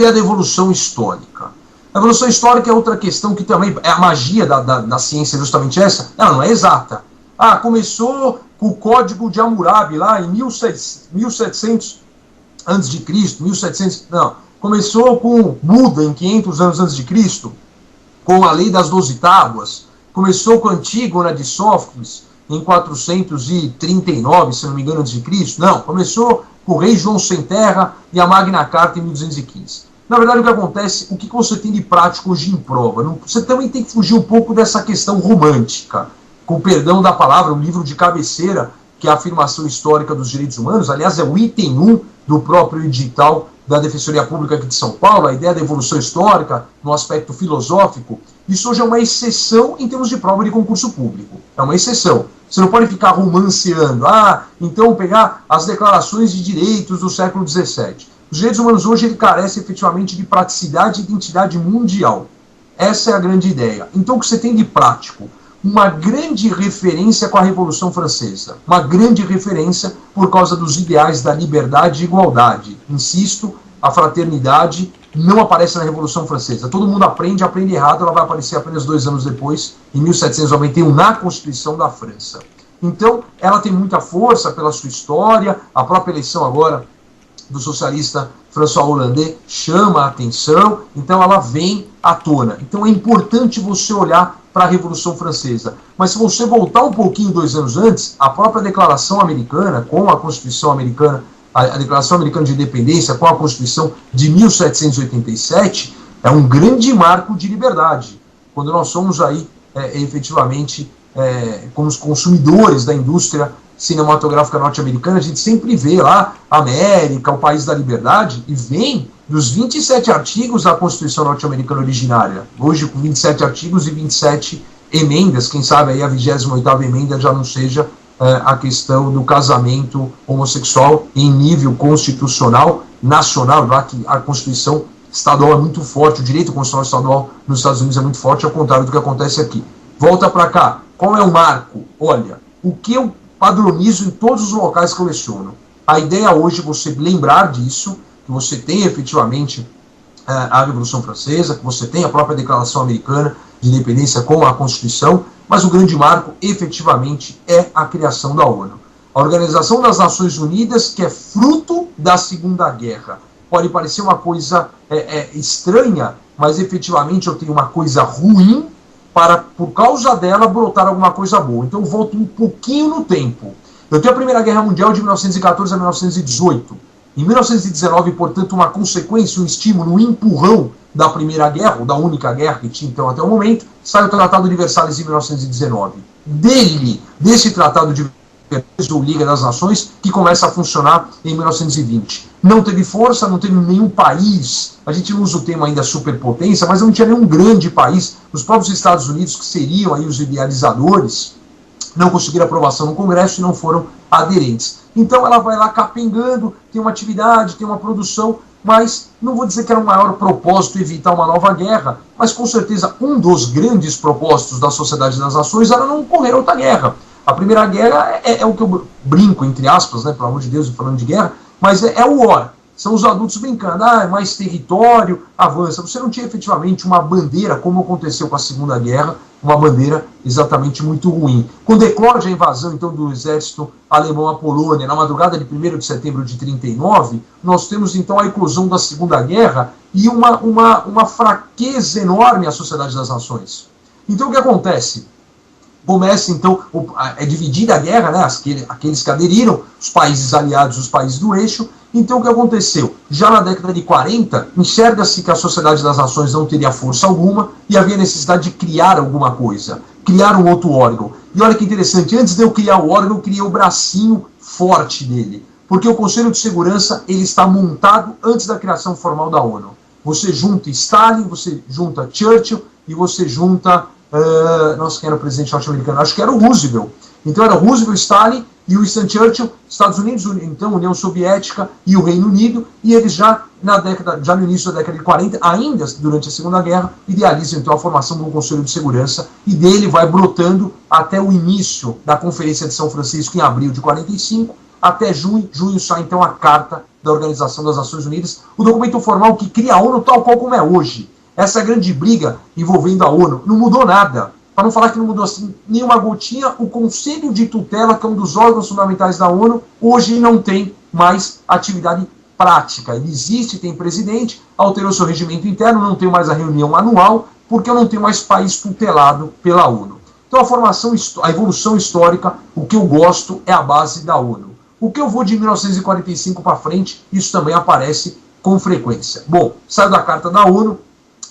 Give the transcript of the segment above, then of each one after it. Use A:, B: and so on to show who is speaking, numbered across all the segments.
A: ideia da evolução histórica. A evolução histórica é outra questão que também é a magia da ciência, justamente essa. Ela não é exata. Começou com o Código de Hammurabi lá em 1700 antes de Cristo, 1700, não. Começou com Buda em 500 anos antes de Cristo, com a Lei das 12 Tábuas. Começou com a Antígona de Sófocles em 439, se não me engano, antes de Cristo. Não, começou com o rei João Sem Terra e a Magna Carta em 1215. Na verdade, o que acontece, o que você tem de prático hoje em prova? Você também tem que fugir um pouco dessa questão romântica, com perdão da palavra, um livro de cabeceira, que é a afirmação histórica dos direitos humanos, aliás, é o item 1 do próprio edital da Defensoria Pública aqui de São Paulo, a ideia da evolução histórica no aspecto filosófico. Isso hoje é uma exceção em termos de prova de concurso público. É uma exceção. Você não pode ficar romanceando. Então pegar as declarações de direitos do século XVII. Os direitos humanos hoje ele carece efetivamente de praticidade e identidade mundial. Essa é a grande ideia. Então o que você tem de prático? Uma grande referência com a Revolução Francesa. Uma grande referência por causa dos ideais da liberdade e igualdade. Insisto, a fraternidade não aparece na Revolução Francesa. Todo mundo aprende errado, ela vai aparecer apenas 2 anos depois, em 1791, na Constituição da França. Então, ela tem muita força pela sua história, a própria eleição agora do socialista François Hollande chama a atenção, então ela vem à tona. Então é importante você olhar para a Revolução Francesa. Mas se você voltar um pouquinho 2 anos antes, a própria Declaração Americana, com a Constituição Americana, a Declaração Americana de Independência, com a Constituição de 1787, é um grande marco de liberdade. Quando nós somos aí, efetivamente, como os consumidores da indústria cinematográfica norte-americana, a gente sempre vê lá a América, o país da liberdade, e vem dos 27 artigos da Constituição norte-americana originária. Hoje, com 27 artigos e 27 emendas, quem sabe aí a 28ª emenda já não seja a questão do casamento homossexual em nível constitucional nacional, já que a Constituição estadual é muito forte, o direito constitucional estadual nos Estados Unidos é muito forte, ao contrário do que acontece aqui. Volta para cá. Qual é o marco? Olha, o que eu padronizo em todos os locais que eu leciono. A ideia hoje é você lembrar disso, que você tem efetivamente a Revolução Francesa, que você tem a própria Declaração Americana de Independência com a Constituição, mas o grande marco efetivamente é a criação da ONU. A Organização das Nações Unidas, que é fruto da Segunda Guerra. Pode parecer uma coisa estranha, mas efetivamente eu tenho uma coisa ruim para, por causa dela, brotar alguma coisa boa. Então eu volto um pouquinho no tempo. Eu tenho a Primeira Guerra Mundial de 1914 a 1918. Em 1919, portanto, uma consequência, um estímulo, um empurrão da Primeira Guerra, ou da única guerra que tinha então até o momento, sai o Tratado de Versalhes em 1919. Desse Tratado de Versalhes, ou Liga das Nações, que começa a funcionar em 1920. Não teve força, não teve nenhum país, a gente não usa o termo ainda superpotência, mas não tinha nenhum grande país, os próprios Estados Unidos, que seriam aí os idealizadores, não conseguiram aprovação no Congresso e não foram aderentes. Então ela vai lá capengando, tem uma atividade, tem uma produção, mas não vou dizer que era o maior propósito evitar uma nova guerra, mas com certeza um dos grandes propósitos da Sociedade das Nações era não ocorrer outra guerra. A Primeira Guerra é o que eu brinco, entre aspas, né, pelo amor de Deus, falando de guerra, mas é o war. São os adultos brincando, é mais território, avança. Você não tinha efetivamente uma bandeira, como aconteceu com a Segunda Guerra, uma bandeira exatamente muito ruim. Quando eclode a invasão então do exército alemão à Polônia, na madrugada de 1º de setembro de 1939, nós temos então a eclosão da Segunda Guerra e uma fraqueza enorme à Sociedade das Nações. Então o que acontece? Começa, então, é dividida a guerra, né, aqueles que aderiram, os países aliados, os países do eixo. Então, o que aconteceu? Já na década de 40, enxerga-se que a Sociedade das Nações não teria força alguma e havia necessidade de criar alguma coisa, criar um outro órgão. E olha que interessante, antes de eu criar o órgão, eu criei o bracinho forte dele, porque o Conselho de Segurança ele está montado antes da criação formal da ONU. Você junta Stalin, você junta Churchill e você junta... nossa, quem era o presidente norte-americano? Acho que era o Roosevelt. Então era Roosevelt, Stalin e Winston Churchill, Estados Unidos, então União Soviética e o Reino Unido, e eles já no início da década de 40, ainda durante a Segunda Guerra, idealizam então a formação de um Conselho de Segurança, e dele vai brotando até o início da Conferência de São Francisco em abril de 45, até junho sai então a Carta da Organização das Nações Unidas, o documento formal que cria a ONU tal qual como é hoje. Essa grande briga envolvendo a ONU não mudou nada. Para não falar que não mudou assim nenhuma gotinha, o Conselho de Tutela, que é um dos órgãos fundamentais da ONU, hoje não tem mais atividade prática. Ele existe, tem presidente, alterou seu regimento interno, não tem mais a reunião anual, porque eu não tenho mais país tutelado pela ONU. Então a evolução histórica, o que eu gosto é a base da ONU. O que eu vou de 1945 para frente, isso também aparece com frequência. Bom, saiu da Carta da ONU,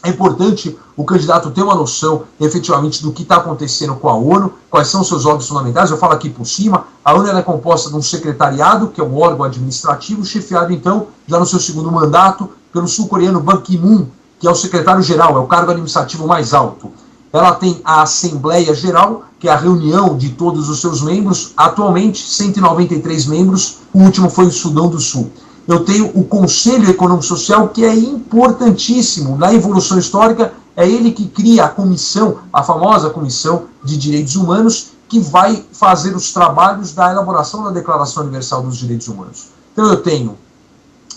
A: é importante o candidato ter uma noção efetivamente do que está acontecendo com a ONU, quais são os seus órgãos fundamentais. Eu falo aqui por cima, a ONU é composta de um secretariado, que é um órgão administrativo, chefiado então, já no seu segundo mandato, pelo sul-coreano Ban Ki-moon, que é o secretário-geral, é o cargo administrativo mais alto. Ela tem a Assembleia Geral, que é a reunião de todos os seus membros, atualmente 193 membros, o último foi o Sudão do Sul. Eu tenho o Conselho Econômico Social, que é importantíssimo na evolução histórica, é ele que cria a comissão, a famosa Comissão de Direitos Humanos, que vai fazer os trabalhos da elaboração da Declaração Universal dos Direitos Humanos. Então eu tenho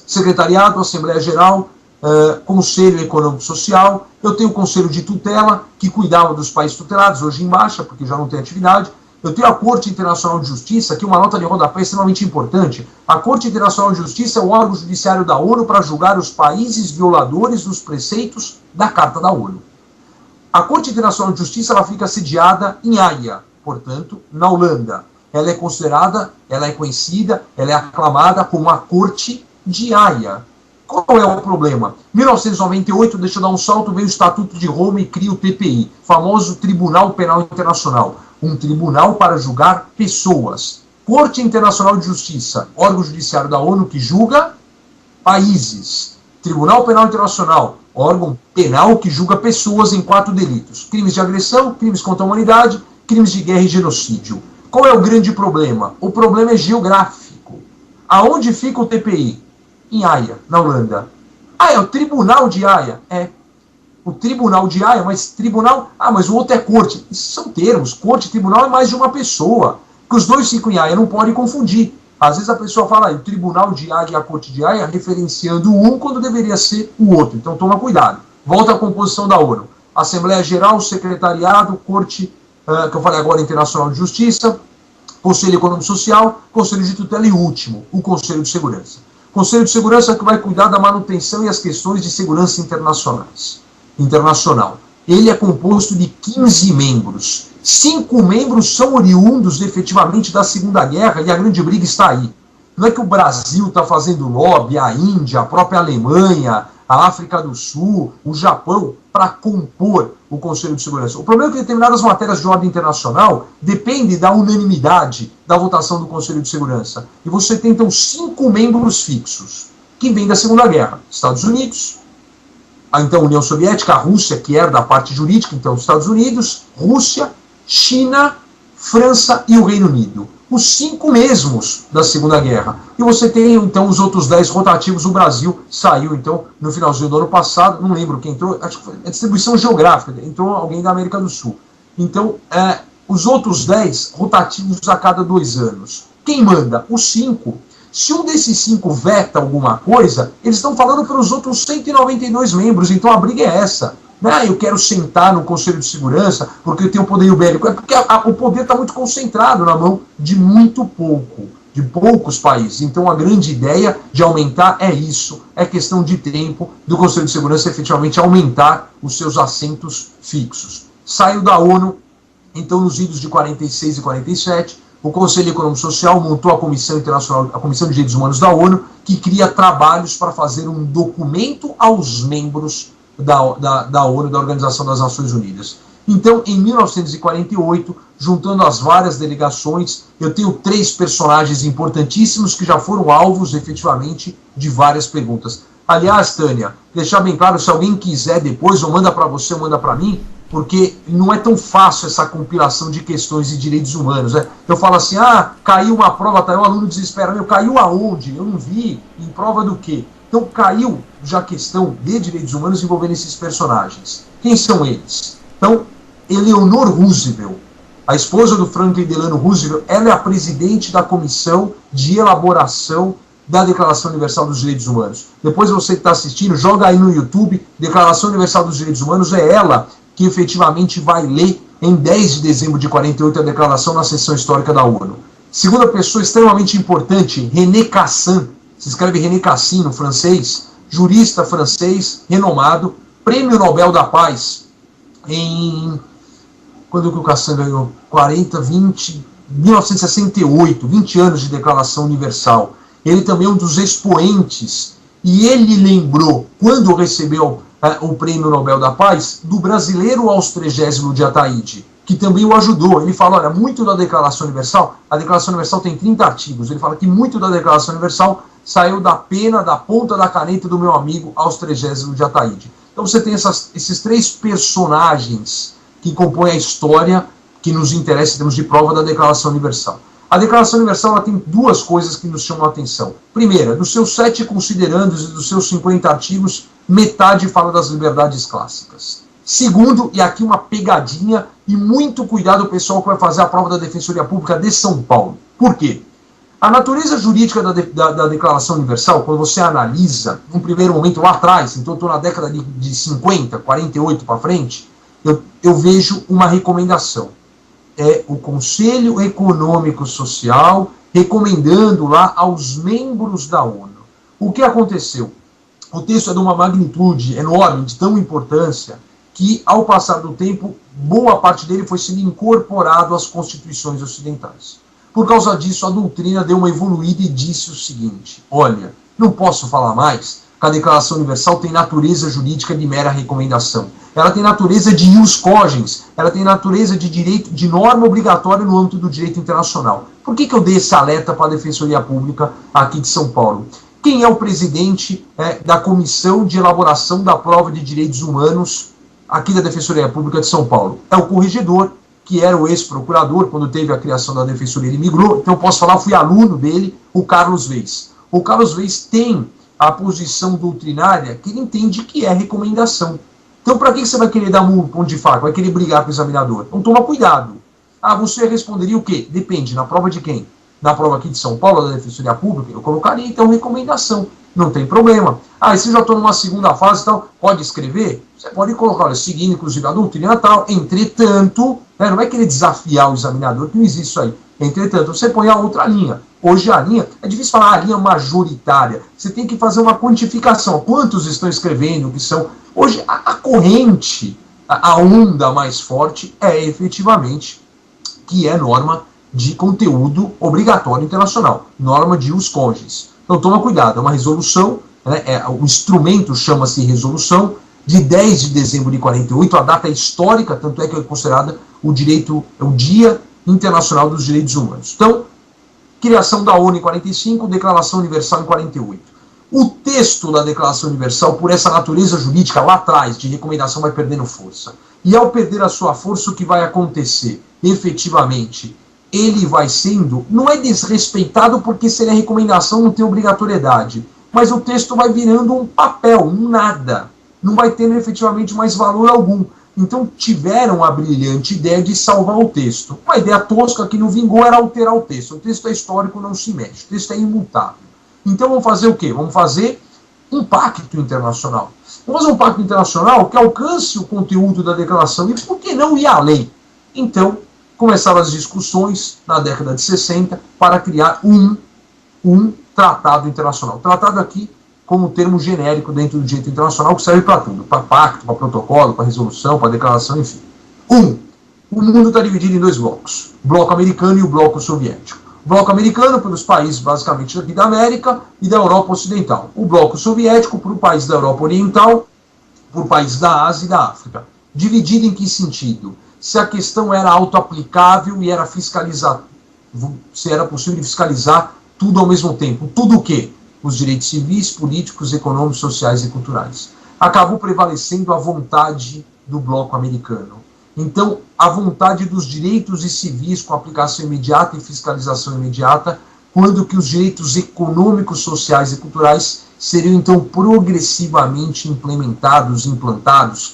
A: Secretariado, Assembleia Geral, Conselho Econômico Social, eu tenho o Conselho de Tutela, que cuidava dos países tutelados, hoje em baixa, porque já não tem atividade. Eu tenho a Corte Internacional de Justiça, que é uma nota de rodapé extremamente importante. A Corte Internacional de Justiça é o órgão judiciário da ONU para julgar os países violadores dos preceitos da Carta da ONU. A Corte Internacional de Justiça ela fica sediada em Haia, portanto, na Holanda. Ela é considerada, ela é conhecida, ela é aclamada como a Corte de Haia. Qual é o problema? Em 1998, deixa eu dar um salto, veio o Estatuto de Roma e cria o TPI, famoso Tribunal Penal Internacional. Um tribunal para julgar pessoas. Corte Internacional de Justiça, órgão judiciário da ONU que julga países. Tribunal Penal Internacional, órgão penal que julga pessoas em 4 delitos. Crimes de agressão, crimes contra a humanidade, crimes de guerra e genocídio. Qual é o grande problema? O problema é geográfico. Aonde fica o TPI? Em Haia, na Holanda. Ah, é o Tribunal de Haia? É. O Tribunal de Haia, mas tribunal... Ah, mas o outro é corte. Isso são termos. Corte e tribunal é mais de uma pessoa. Que os dois ficam em Haia, não pode confundir. Às vezes a pessoa fala aí, o Tribunal de Haia e a Corte de Haia, referenciando um quando deveria ser o outro. Então toma cuidado. Volta à composição da ONU. Assembleia Geral, Secretariado, Corte, que eu falei agora, Internacional de Justiça, Conselho Econômico Social, Conselho de Tutela e o último, o Conselho de Segurança. Conselho de Segurança é que vai cuidar da manutenção e as questões de segurança internacional. Ele é composto de 15 membros. 5 membros são oriundos efetivamente da Segunda Guerra e a grande briga está aí. Não é que o Brasil está fazendo lobby, a Índia, a própria Alemanha, a África do Sul, o Japão, para compor o Conselho de Segurança. O problema é que determinadas matérias de ordem internacional dependem da unanimidade da votação do Conselho de Segurança. E você tem, então, 5 membros fixos, que vêm da Segunda Guerra. Estados Unidos, a então União Soviética, a Rússia, que era da parte jurídica, então Estados Unidos, Rússia, China, França e o Reino Unido. Os 5 mesmos da Segunda Guerra. E você tem, então, os outros 10 rotativos. O Brasil saiu, então, no finalzinho do ano passado, não lembro quem entrou, acho que foi a distribuição geográfica, entrou alguém da América do Sul. Então, os outros 10 rotativos a cada 2 anos. Quem manda? Os 5. Se um desses 5 veta alguma coisa, eles estão falando pelos outros 192 membros, então a briga é essa. Eu quero sentar no Conselho de Segurança porque eu tenho poder bélico. É porque o poder está muito concentrado na mão de de poucos países. Então a grande ideia de aumentar é isso. É questão de tempo do Conselho de Segurança efetivamente aumentar os seus assentos fixos. Saiu da ONU, então nos idos de 46 e 47, o Conselho Econômico Social montou a Comissão Internacional, a Comissão de Direitos Humanos da ONU, que cria trabalhos para fazer um documento aos membros da ONU, da Organização das Nações Unidas. Então, em 1948, juntando as várias delegações, eu tenho 3 personagens importantíssimos que já foram alvos, efetivamente, de várias perguntas. Aliás, Tânia, deixar bem claro, se alguém quiser depois, ou manda para você ou manda para mim, porque não é tão fácil essa compilação de questões de direitos humanos. Eu falo assim, caiu uma prova, tá aí o aluno desesperado, caiu aonde? Eu não vi, em prova do quê? Então caiu já a questão de direitos humanos envolvendo esses personagens. Quem são eles? Então, Eleanor Roosevelt, a esposa do Franklin Delano Roosevelt, ela é a presidente da Comissão de Elaboração da Declaração Universal dos Direitos Humanos. Depois você que está assistindo, joga aí no YouTube, Declaração Universal dos Direitos Humanos, é ela que efetivamente vai ler em 10 de dezembro de 48 a declaração na sessão histórica da ONU. Segunda pessoa extremamente importante, René Cassin, se escreve René Cassin no francês, jurista francês, renomado, Prêmio Nobel da Paz, quando que o Cassin ganhou? 1968, 20 anos de Declaração Universal. Ele também é um dos expoentes, e ele lembrou, quando recebeu o Prêmio Nobel da Paz, do brasileiro Austrégésilo de Ataíde, que também o ajudou. Ele fala, olha, muito da Declaração Universal, a Declaração Universal tem 30 artigos, ele fala que muito da Declaração Universal saiu da pena, da ponta da caneta do meu amigo Austrégésilo de Ataíde. Então você tem esses três personagens que compõem a história que nos interessa em termos de prova da Declaração Universal. A Declaração Universal ela tem duas coisas que nos chamam a atenção. Primeira, dos seus 7 considerandos e dos seus 50 artigos, metade fala das liberdades clássicas. Segundo, e aqui uma pegadinha, e muito cuidado o pessoal que vai fazer a prova da Defensoria Pública de São Paulo. Por quê? A natureza jurídica da Declaração Universal, quando você analisa, num primeiro momento lá atrás, então eu estou na década de 50, 48 para frente, eu vejo uma recomendação. É o Conselho Econômico Social recomendando lá aos membros da ONU. O que aconteceu? O texto é de uma magnitude enorme, de tão importância, que ao passar do tempo, boa parte dele foi sendo incorporado às constituições ocidentais. Por causa disso, a doutrina deu uma evoluída e disse o seguinte, olha, não posso falar mais, que a Declaração Universal tem natureza jurídica de mera recomendação. Ela tem natureza de ius cogens, ela tem natureza de direito, de norma obrigatória no âmbito do direito internacional. Por que eu dei esse alerta para a Defensoria Pública aqui de São Paulo? Quem é o presidente da Comissão de Elaboração da Prova de Direitos Humanos aqui da Defensoria Pública de São Paulo? É o corregedor, que era o ex-procurador, quando teve a criação da Defensoria, ele migrou, então eu posso falar, fui aluno dele, o Carlos Weiss. O Carlos Weiss tem a posição doutrinária que ele entende que é recomendação. Então, para que você vai querer dar um ponto de faca? Vai querer brigar com o examinador? Então, toma cuidado. Ah, você responderia o quê? Depende. Na prova de quem? Na prova aqui de São Paulo, da Defensoria Pública, eu colocaria, então, recomendação. Não tem problema. Ah, e se eu já estou numa segunda fase, então, pode escrever? Você pode colocar, olha, seguindo, inclusive, a doutrina tal, entretanto, não vai querer desafiar o examinador, que não existe isso aí. Entretanto, você põe a outra linha. Hoje a linha, é difícil falar a linha majoritária. Você tem que fazer uma quantificação. Quantos estão escrevendo, o que são... Hoje, a corrente, a onda mais forte é efetivamente que é norma de conteúdo obrigatório internacional. Norma de ius cogens. Então, toma cuidado. É uma resolução, né, o instrumento chama-se resolução, de 10 de dezembro de 48, a data histórica, tanto é que é considerada o Dia Internacional dos Direitos Humanos. Então, criação da ONU em 45, Declaração Universal em 48. O texto da Declaração Universal, por essa natureza jurídica lá atrás, de recomendação, vai perdendo força. E ao perder a sua força, o que vai acontecer? Efetivamente, ele vai sendo, não é desrespeitado porque se ele é recomendação não tem obrigatoriedade, mas o texto vai virando um papel, um nada. Não vai tendo efetivamente mais valor algum. Então tiveram a brilhante ideia de salvar o texto. Uma ideia tosca que não vingou era alterar o texto. O texto é histórico, não se mexe. O texto é imutável. Então vamos fazer o quê? Vamos fazer um pacto internacional. Vamos fazer um pacto internacional que alcance o conteúdo da declaração. E por que não ir além? Então começaram as discussões na década de 60 para criar um tratado internacional. Tratado aqui como termo genérico dentro do direito internacional que serve para tudo, para pacto, para protocolo, para resolução, para declaração, enfim. O mundo está dividido em 2 blocos, o bloco americano e o bloco soviético. O bloco americano pelos países basicamente aqui da América e da Europa Ocidental. O bloco soviético para o país da Europa Oriental, por países da Ásia e da África. Dividido em que sentido? Se a questão era autoaplicável e era fiscalizar, se era possível fiscalizar tudo ao mesmo tempo. Tudo o quê? Os direitos civis, políticos, econômicos, sociais e culturais. Acabou prevalecendo a vontade do bloco americano. Então, a vontade dos direitos e civis com aplicação imediata e fiscalização imediata, quando que os direitos econômicos, sociais e culturais seriam, então, progressivamente implantados,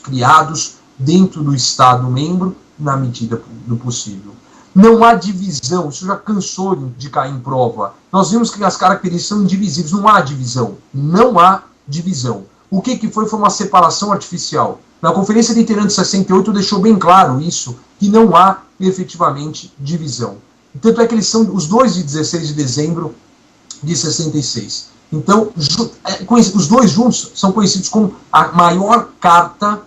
A: criados dentro do Estado membro, na medida do possível. Não há divisão, isso já cansou de cair em prova. Nós vimos que as características são indivisíveis, não há divisão. Não há divisão. O que foi uma separação artificial. Na Conferência de Teherã de 68 deixou bem claro isso, que não há efetivamente divisão. Tanto é que eles são os dois de 16 de dezembro de 66. Então, os dois juntos são conhecidos como a maior carta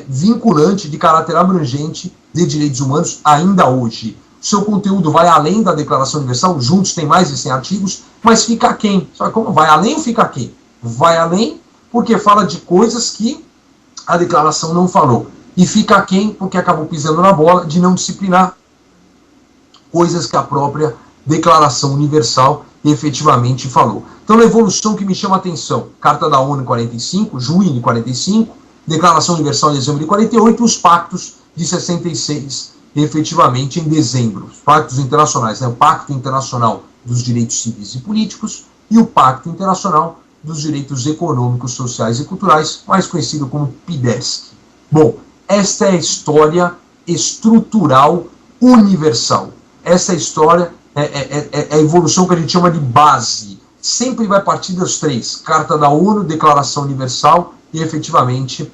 A: vinculante de caráter abrangente de direitos humanos ainda hoje. O seu conteúdo vai além da Declaração Universal, juntos tem mais de 100 artigos, mas fica aquém. Só que como vai além ou fica aquém? Vai além porque fala de coisas que a declaração não falou. E fica aquém porque acabou pisando na bola de não disciplinar coisas que a própria Declaração Universal efetivamente falou. Então, a evolução que me chama a atenção, Carta da ONU em 45, junho de 45, Declaração Universal em dezembro de 48, os pactos de 66, efetivamente em dezembro. Os pactos internacionais, né? O Pacto Internacional dos Direitos Civis e Políticos e o Pacto Internacional dos Direitos Econômicos, Sociais e Culturais, mais conhecido como PIDESC. Bom, esta é a história estrutural universal. Essa história é a evolução que a gente chama de base. Sempre vai partir das três: Carta da ONU, Declaração Universal e, efetivamente,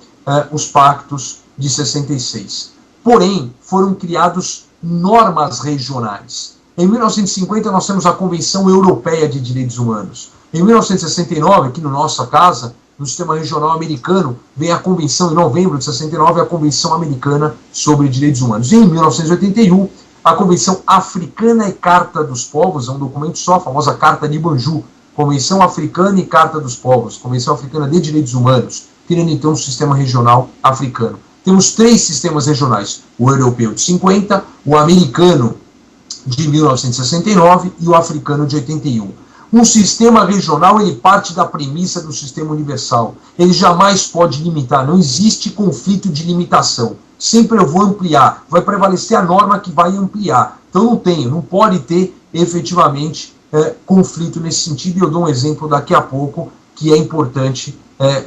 A: os pactos de 66. Porém, foram criados normas regionais. Em 1950, nós temos a Convenção Europeia de Direitos Humanos. Em 1969, aqui na nossa casa, no sistema regional americano, vem a Convenção, em novembro de 69, a Convenção Americana sobre Direitos Humanos. E em 1981, a Convenção Africana e Carta dos Povos, é um documento só, a famosa Carta de Banjul, Convenção Africana e Carta dos Povos, Convenção Africana de Direitos Humanos, criando então um sistema regional africano. Temos três sistemas regionais: o europeu de 50, o americano de 1969 e o africano de 81. Um sistema regional, ele parte da premissa do sistema universal. Ele jamais pode limitar, não existe conflito de limitação. Sempre eu vou ampliar, vai prevalecer a norma que vai ampliar. Então não pode ter efetivamente conflito nesse sentido, e eu dou um exemplo daqui a pouco que é importante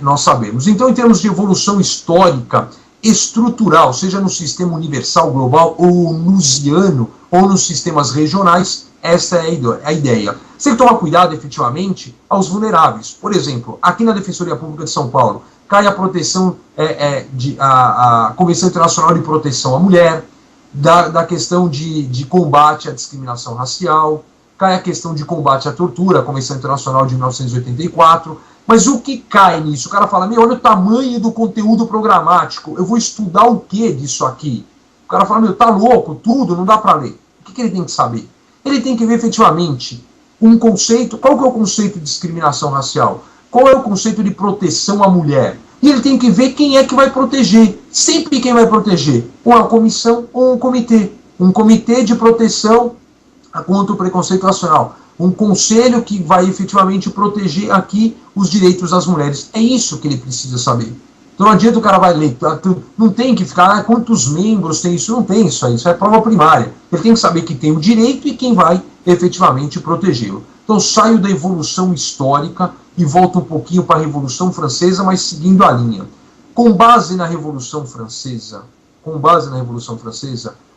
A: nós sabermos. Então, em termos de evolução histórica, estrutural, seja no sistema universal, global, ou onusiano, ou nos sistemas regionais, essa é a ideia. Você tem que tomar cuidado, efetivamente, aos vulneráveis. Por exemplo, aqui na Defensoria Pública de São Paulo, cai a proteção, a Convenção Internacional de Proteção à Mulher, da questão de combate à discriminação racial, cai a questão de combate à tortura, a Convenção Internacional de 1984, mas o que cai nisso? O cara fala, olha o tamanho do conteúdo programático, eu vou estudar o que disso aqui? O cara fala, tá louco, tudo, não dá para ler. O que ele tem que saber? Ele tem que ver efetivamente um conceito. Qual que é o conceito de discriminação racial? Qual é o conceito de proteção à mulher? E ele tem que ver quem é que vai proteger. Sempre quem vai proteger. Ou a comissão ou um comitê. Um comitê de proteção contra o preconceito racial. Um conselho que vai efetivamente proteger aqui os direitos das mulheres. É isso que ele precisa saber. Então não adianta o cara vai ler, não tem que ficar, quantos membros tem isso, não tem isso aí, isso é prova primária. Ele tem que saber que tem o direito e quem vai efetivamente protegê-lo. Então saio da evolução histórica e volto um pouquinho para a Revolução Francesa, mas seguindo a linha. Com base na Revolução Francesa,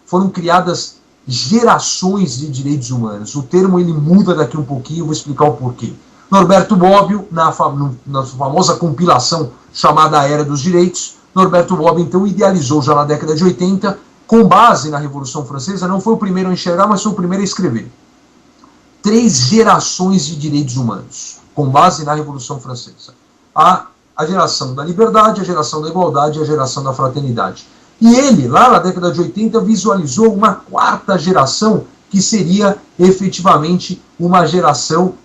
A: foram criadas gerações de direitos humanos. O termo ele muda daqui um pouquinho, eu vou explicar o porquê. Norberto Bobbio, na famosa compilação chamada A Era dos Direitos, Norberto Bobbio, então, idealizou já na década de 80, com base na Revolução Francesa, não foi o primeiro a enxergar, mas foi o primeiro a escrever. 3 gerações de direitos humanos, com base na Revolução Francesa. A geração da liberdade, a geração da igualdade e a geração da fraternidade. E ele, lá na década de 80, visualizou uma 4ª geração, que seria efetivamente uma geração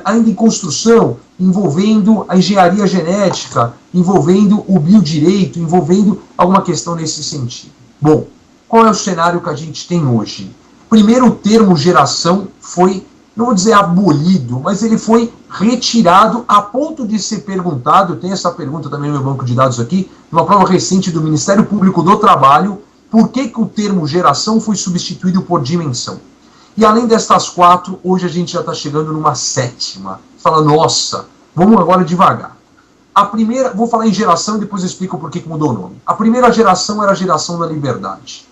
A: ainda em construção, envolvendo a engenharia genética, envolvendo o biodireito, envolvendo alguma questão nesse sentido. Bom, qual é o cenário que a gente tem hoje? Primeiro, o termo geração foi, não vou dizer abolido, mas ele foi retirado a ponto de ser perguntado, tem essa pergunta também no meu banco de dados aqui, numa prova recente do Ministério Público do Trabalho, por que o termo geração foi substituído por dimensão? E além destas 4, hoje a gente já está chegando numa 7ª. Fala, nossa, vamos agora devagar. A primeira, vou falar em geração e depois eu explico por que mudou o nome. A primeira geração era a geração da liberdade.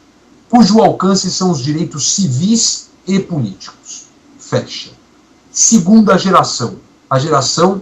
A: cujo alcance são os direitos civis e políticos. Fecha. Segunda geração, a geração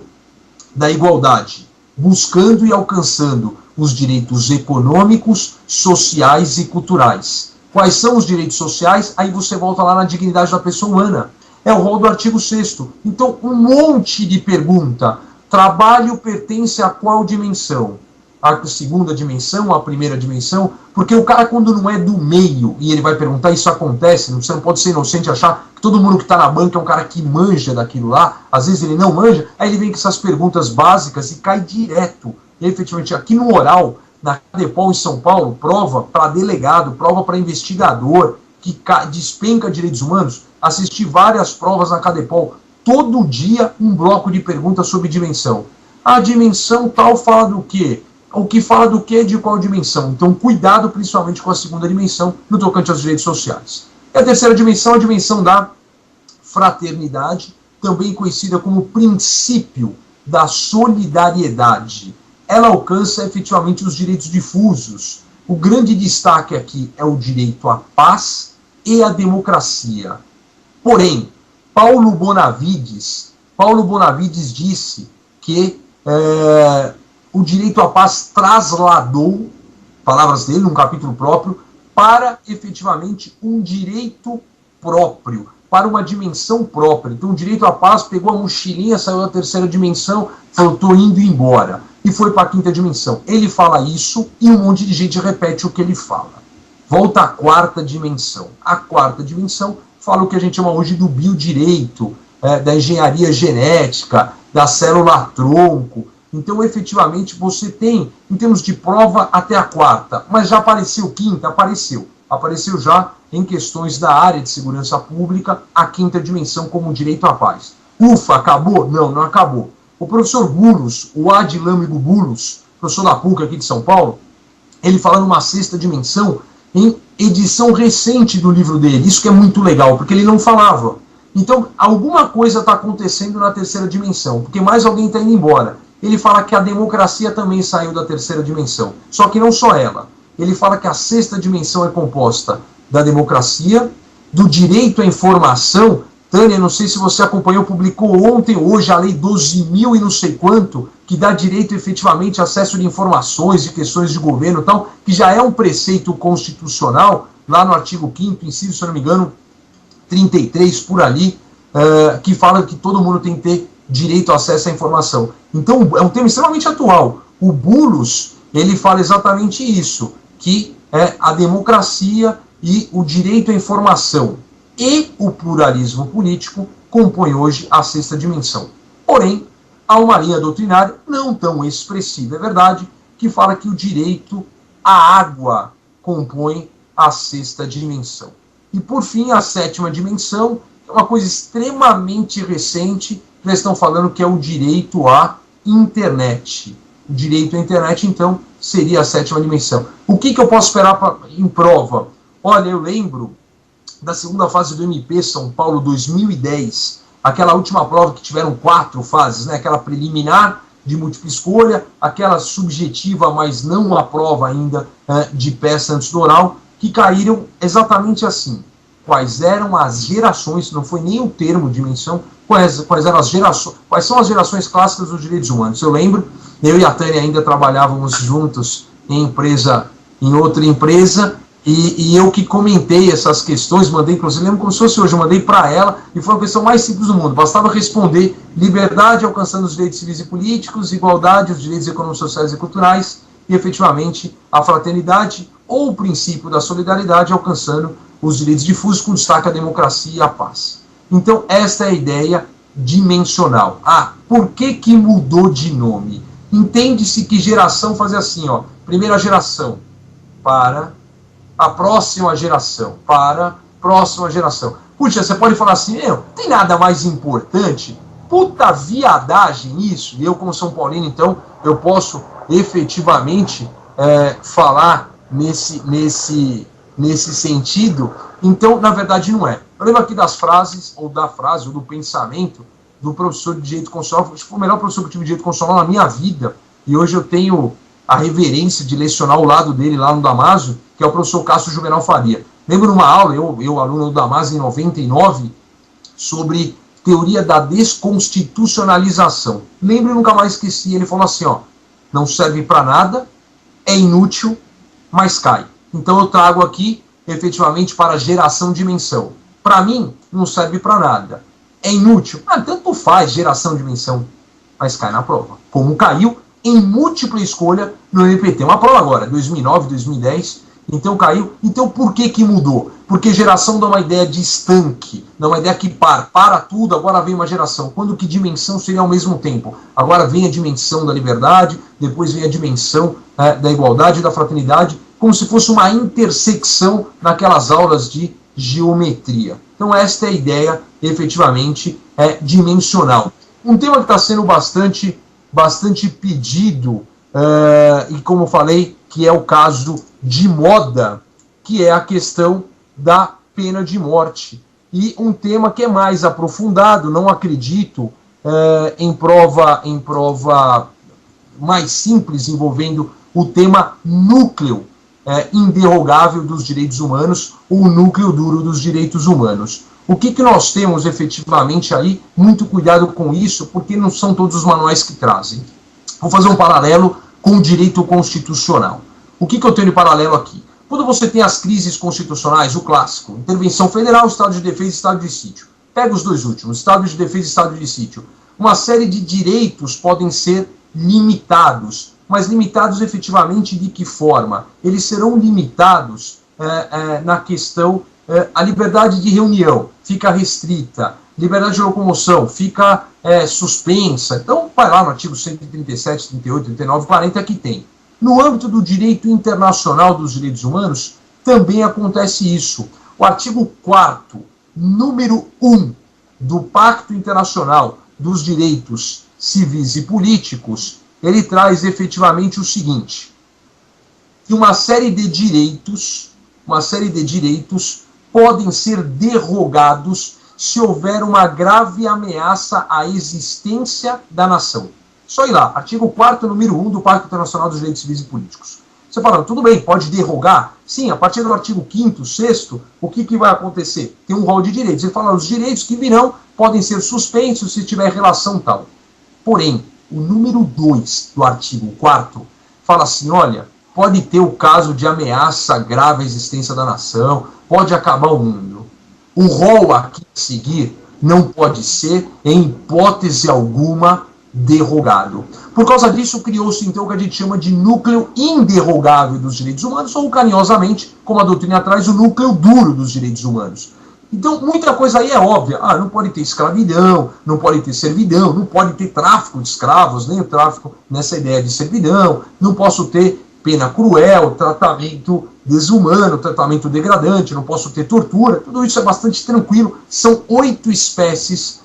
A: da igualdade, buscando e alcançando os direitos econômicos, sociais e culturais. Quais são os direitos sociais? Aí você volta lá na dignidade da pessoa humana. É o rol do artigo 6º. Então, um monte de pergunta. Trabalho pertence a qual dimensão? A segunda dimensão, a primeira dimensão? Porque o cara, quando não é do meio, e ele vai perguntar, isso acontece, você não pode ser inocente e achar que todo mundo que está na banca é um cara que manja daquilo lá, às vezes ele não manja, aí ele vem com essas perguntas básicas e cai direto. E, efetivamente, aqui no oral, na CADEPOL em São Paulo, prova para delegado, prova para investigador, que despenca direitos humanos, assisti várias provas na CADEPOL, todo dia um bloco de perguntas sobre dimensão. A dimensão tal fala do quê? O que fala do quê de qual dimensão? Então, cuidado principalmente com a segunda dimensão no tocante aos direitos sociais. E a terceira dimensão, a dimensão da fraternidade, também conhecida como princípio da solidariedade. Ela alcança efetivamente os direitos difusos. O grande destaque aqui é o direito à paz e à democracia. Porém, Paulo Bonavides disse que o direito à paz trasladou, palavras dele, num capítulo próprio, para efetivamente um direito próprio, para uma dimensão própria. Então, o direito à paz pegou a mochilinha, saiu da terceira dimensão, falou, estou indo embora, e foi para a quinta dimensão. Ele fala isso e um monte de gente repete o que ele fala. Volta à quarta dimensão. A quarta dimensão fala o que a gente chama hoje do biodireito, da engenharia genética, da célula-tronco. Então, efetivamente, você tem, em termos de prova, até a quarta. Mas já apareceu quinta? Apareceu. Apareceu já em questões da área de segurança pública, a quinta dimensão como direito à paz. Ufa, acabou? Não, não acabou. O professor Bulos, o Adilâmigo Bulos, professor da PUC aqui de São Paulo, ele fala numa sexta dimensão, em edição recente do livro dele. Isso que é muito legal, porque ele não falava. Então, alguma coisa está acontecendo na terceira dimensão, porque mais alguém está indo embora. Ele fala que a democracia também saiu da terceira dimensão. Só que não só ela. Ele fala que a sexta dimensão é composta da democracia, do direito à informação. Tânia, não sei se você acompanhou, publicou ontem ou hoje a Lei 12.000 e não sei quanto, que dá direito efetivamente a acesso de informações, de questões de governo e tal, que já é um preceito constitucional, lá no artigo 5º, inciso, se eu não me engano, 33, por ali, que fala que todo mundo tem que ter direito ao acesso à informação. Então, é um tema extremamente atual. O Bulos, ele fala exatamente isso, que a democracia e o direito à informação e o pluralismo político compõem hoje a sexta dimensão. Porém, há uma linha doutrinária não tão expressiva, é verdade, que fala que o direito à água compõe a sexta dimensão. E, por fim, a sétima dimensão é uma coisa extremamente recente, já estão falando que é o direito à internet. O direito à internet, então, seria a sétima dimensão. O que eu posso esperar em prova? Olha, eu lembro da segunda fase do MP São Paulo 2010, aquela última prova que tiveram 4 fases, né? Aquela preliminar de múltipla escolha, aquela subjetiva, mas não a prova ainda de peça antes do oral, que caíram exatamente assim. Quais eram as gerações, não foi nem o termo dimensão, quais eram as gerações, quais são as gerações clássicas dos direitos humanos. Eu lembro, eu e a Tânia ainda trabalhávamos juntos em outra empresa, e eu que comentei essas questões, mandei, inclusive, lembro como se fosse hoje, eu mandei para ela, e foi a questão mais simples do mundo, bastava responder: liberdade alcançando os direitos civis e políticos, igualdade, os direitos econômicos, sociais e culturais, e efetivamente a fraternidade, ou o princípio da solidariedade, alcançando os direitos difusos, com destaque à democracia e à paz. Então, esta é a ideia dimensional. Por que mudou de nome? Entende-se que geração fazia assim, primeira geração, para a próxima geração, para a próxima geração. Puxa, você pode falar assim, tem nada mais importante? Puta viadagem isso. E eu, como São Paulino, então, eu posso efetivamente falar nesse sentido. Então, na verdade, não é. Eu lembro aqui das frases, ou da frase, ou do pensamento do professor de Direito Constitucional, acho que foi o melhor professor que eu tive de Direito Constitucional na minha vida, e hoje eu tenho a reverência de lecionar ao lado dele lá no Damásio, que é o professor Cássio Juvenal Faria. Lembro numa aula, eu aluno do Damasio em 99, sobre teoria da desconstitucionalização. Lembro e nunca mais esqueci, ele falou assim, ó, não serve para nada, é inútil, mas cai. Então eu trago aqui, efetivamente, para geração de menção. Para mim, não serve para nada. É inútil. Tanto faz geração de menção, mas cai na prova. Como caiu em múltipla escolha no MPT. Uma prova agora, 2009, 2010, então caiu. Então por que mudou? Porque geração dá uma ideia de estanque, dá uma ideia que para tudo, agora vem uma geração. Quando que dimensão seria ao mesmo tempo? Agora vem a dimensão da liberdade, depois vem a dimensão da igualdade e da fraternidade, como se fosse uma intersecção naquelas aulas de geometria. Então esta é a ideia, efetivamente, dimensional. Um tema que está sendo bastante pedido, e como eu falei, que é o caso de moda, que é a questão da pena de morte. E um tema que é mais aprofundado, não acredito, em prova mais simples, envolvendo o tema núcleo inderrogável dos direitos humanos, ou núcleo duro dos direitos humanos. O que nós temos efetivamente aí? Muito cuidado com isso, porque não são todos os manuais que trazem. Vou fazer um paralelo com o direito constitucional. O que eu tenho de paralelo aqui? Quando você tem as crises constitucionais, o clássico, intervenção federal, estado de defesa e estado de sítio. Pega os dois últimos, estado de defesa e estado de sítio. Uma série de direitos podem ser limitados, mas limitados efetivamente de que forma? Eles serão limitados na questão, a liberdade de reunião fica restrita, liberdade de locomoção fica suspensa. Então, vai lá no artigo 137, 38, 39, 40, que tem. No âmbito do direito internacional dos direitos humanos, também acontece isso. O artigo 4º, número 1 do Pacto Internacional dos Direitos Civis e Políticos, ele traz efetivamente o seguinte, que uma série de direitos podem ser derrogados se houver uma grave ameaça à existência da nação. Só ir lá, artigo 4º, número 1 do Pacto Internacional dos Direitos Civis e Políticos. Você fala, tudo bem, pode derrogar? Sim, a partir do artigo 5º, 6º, o que vai acontecer? Tem um rol de direitos. Ele fala, os direitos que virão podem ser suspensos se tiver relação tal. Porém, o número 2 do artigo 4º fala assim, olha, pode ter o caso de ameaça grave à existência da nação, pode acabar o mundo. O rol aqui a seguir não pode ser, em hipótese alguma, derrogado. Por causa disso, criou-se então o que a gente chama de núcleo inderrogável dos direitos humanos, ou carinhosamente, como a doutrina traz, o núcleo duro dos direitos humanos. Então, muita coisa aí é óbvia. Não pode ter escravidão, não pode ter servidão, não pode ter tráfico de escravos, nem o tráfico nessa ideia de servidão, não posso ter pena cruel, tratamento desumano, tratamento degradante, não posso ter tortura, tudo isso é bastante tranquilo. São 8 espécies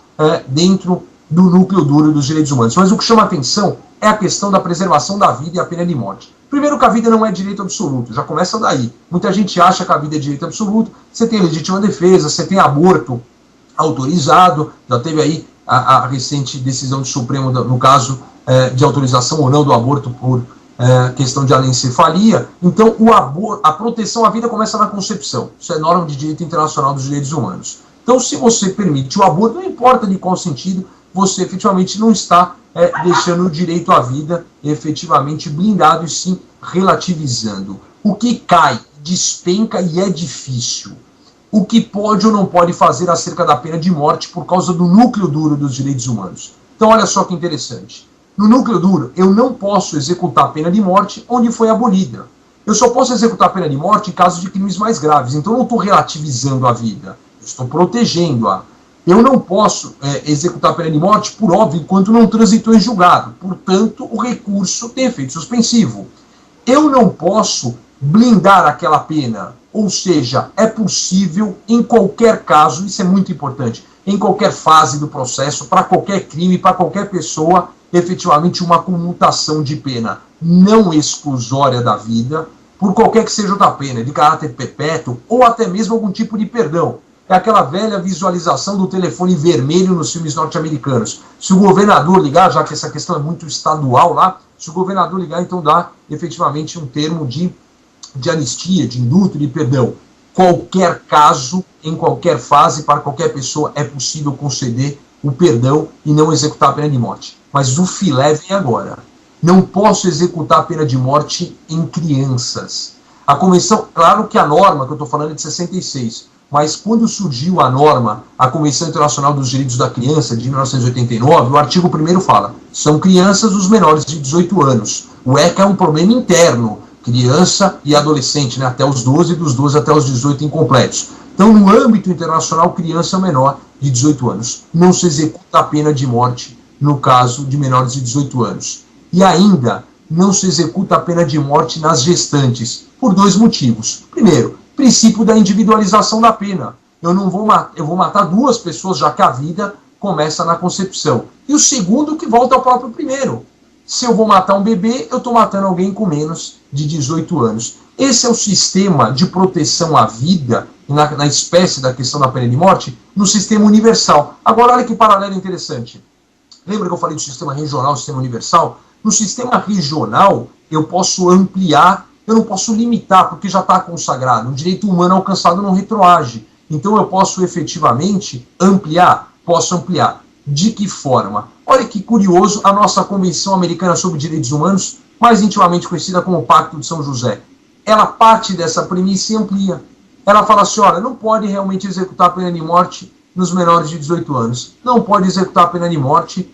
A: dentro do núcleo duro dos direitos humanos. Mas o que chama atenção é a questão da preservação da vida e a pena de morte. Primeiro que a vida não é direito absoluto, já começa daí. Muita gente acha que a vida é direito absoluto, você tem legítima defesa, você tem aborto autorizado, já teve aí a recente decisão do Supremo, no caso de autorização ou não do aborto por questão de anencefalia. Então a proteção à vida começa na concepção, isso é norma de direito internacional dos direitos humanos. Então se você permite o aborto, não importa de qual sentido, você efetivamente não está deixando o direito à vida efetivamente blindado e sim relativizando. O que cai, despenca e é difícil. O que pode ou não pode fazer acerca da pena de morte por causa do núcleo duro dos direitos humanos. Então olha só que interessante. No núcleo duro, eu não posso executar a pena de morte onde foi abolida. Eu só posso executar a pena de morte em caso de crimes mais graves. Então eu não estou relativizando a vida, eu estou protegendo-a. Eu não posso executar a pena de morte, por óbvio, enquanto não transitou em julgado. Portanto, o recurso tem efeito suspensivo. Eu não posso blindar aquela pena. Ou seja, é possível, em qualquer caso, isso é muito importante, em qualquer fase do processo, para qualquer crime, para qualquer pessoa, efetivamente uma comutação de pena não exclusória da vida, por qualquer que seja outra pena, de caráter perpétuo, ou até mesmo algum tipo de perdão. É aquela velha visualização do telefone vermelho nos filmes norte-americanos. Se o governador ligar, já que essa questão é muito estadual lá, se o governador ligar, então dá efetivamente um termo de anistia, de indulto, de perdão. qualquer caso, em qualquer fase, para qualquer pessoa, é possível conceder o perdão e não executar a pena de morte. Mas o filé vem agora. Não posso executar a pena de morte em crianças. A Convenção, claro que a norma que eu estou falando é de 66, mas quando surgiu a norma, a Convenção Internacional dos Direitos da Criança, de 1989, o artigo 1º fala, são crianças os menores de 18 anos. O ECA é um problema interno, criança e adolescente, né, até os 12, dos 12 até os 18 incompletos. Então, no âmbito internacional, criança é menor de 18 anos. Não se executa a pena de morte no caso de menores de 18 anos. E ainda, não se executa a pena de morte nas gestantes, por 2 motivos. Primeiro, princípio da individualização da pena. Eu vou matar 2 pessoas, já que a vida começa na concepção. E o segundo, que volta ao próprio primeiro. Se eu vou matar um bebê, eu estou matando alguém com menos de 18 anos. Esse é o sistema de proteção à vida, na espécie da questão da pena de morte, no sistema universal. Agora, olha que paralelo interessante. Lembra que eu falei do sistema regional, sistema universal? No sistema regional, eu posso ampliar, eu não posso limitar, porque já está consagrado. O direito humano alcançado não retroage. Então, eu posso efetivamente ampliar? Posso ampliar. De que forma? Olha que curioso, a nossa Convenção Americana sobre Direitos Humanos, mais intimamente conhecida como o Pacto de São José, ela parte dessa premissa e amplia. Ela fala assim, olha, não pode realmente executar a pena de morte nos menores de 18 anos. Não pode executar a pena de morte,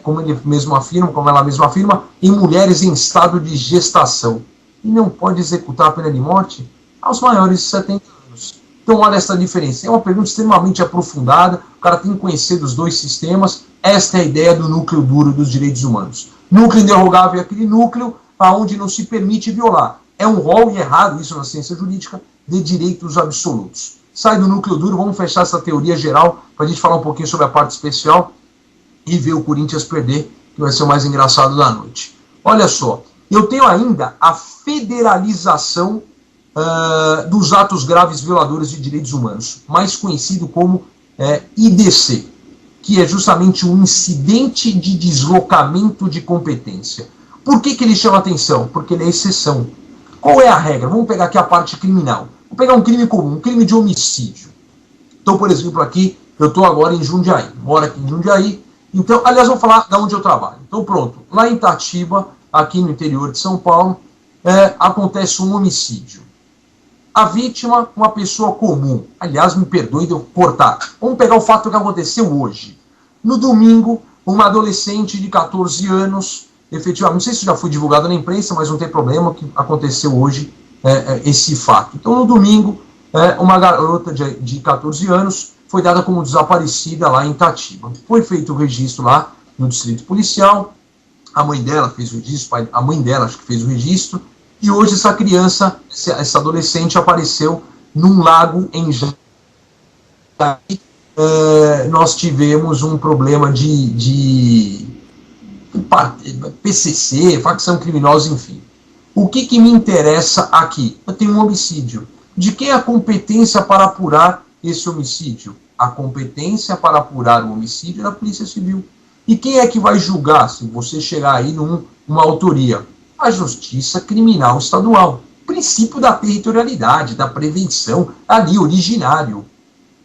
A: como ela mesma afirma, em mulheres em estado de gestação. E não pode executar a pena de morte aos maiores de 70 anos. Então, olha essa diferença. É uma pergunta extremamente aprofundada, o cara tem que conhecer dos 2 sistemas. Esta é a ideia do núcleo duro dos direitos humanos. Núcleo inderrogável é aquele núcleo onde não se permite violar. É um rol, e é raro isso na ciência jurídica, de direitos absolutos. Sai do núcleo duro, vamos fechar essa teoria geral, para a gente falar um pouquinho sobre a parte especial e ver o Corinthians perder, que vai ser o mais engraçado da noite. Olha só, eu tenho ainda a federalização dos atos graves violadores de direitos humanos, mais conhecido como IDC, que é justamente um incidente de deslocamento de competência. Por que ele chama atenção? Porque ele é exceção. Qual é a regra? Vamos pegar aqui a parte criminal. Vou pegar um crime comum, um crime de homicídio. Então, por exemplo, aqui, eu estou agora em Jundiaí, moro aqui em Jundiaí. Então, aliás, vou falar de onde eu trabalho. Então, pronto, lá em Itatiba, aqui no interior de São Paulo, acontece um homicídio. A vítima, uma pessoa comum. Aliás, me perdoe de eu cortar. Vamos pegar o fato que aconteceu hoje. No domingo, uma adolescente de 14 anos, efetivamente, não sei se já foi divulgado na imprensa, mas não tem problema, que aconteceu hoje esse fato. Então, no domingo, uma garota de 14 anos foi dada como desaparecida lá em Itatiba. Foi feito o registro lá no distrito policial, a mãe dela fez o registro, a mãe dela acho que fez o registro, e hoje essa criança, essa adolescente apareceu num lago em Jaí. Nós tivemos um problema de PCC, facção criminosa, enfim. O que me interessa aqui? Eu tenho um homicídio. De quem é a competência para apurar esse homicídio? A competência para apurar o homicídio é da Polícia Civil. E quem é que vai julgar se você chegar aí numa autoria? A Justiça Criminal Estadual. Princípio da territorialidade, da prevenção, ali, originário.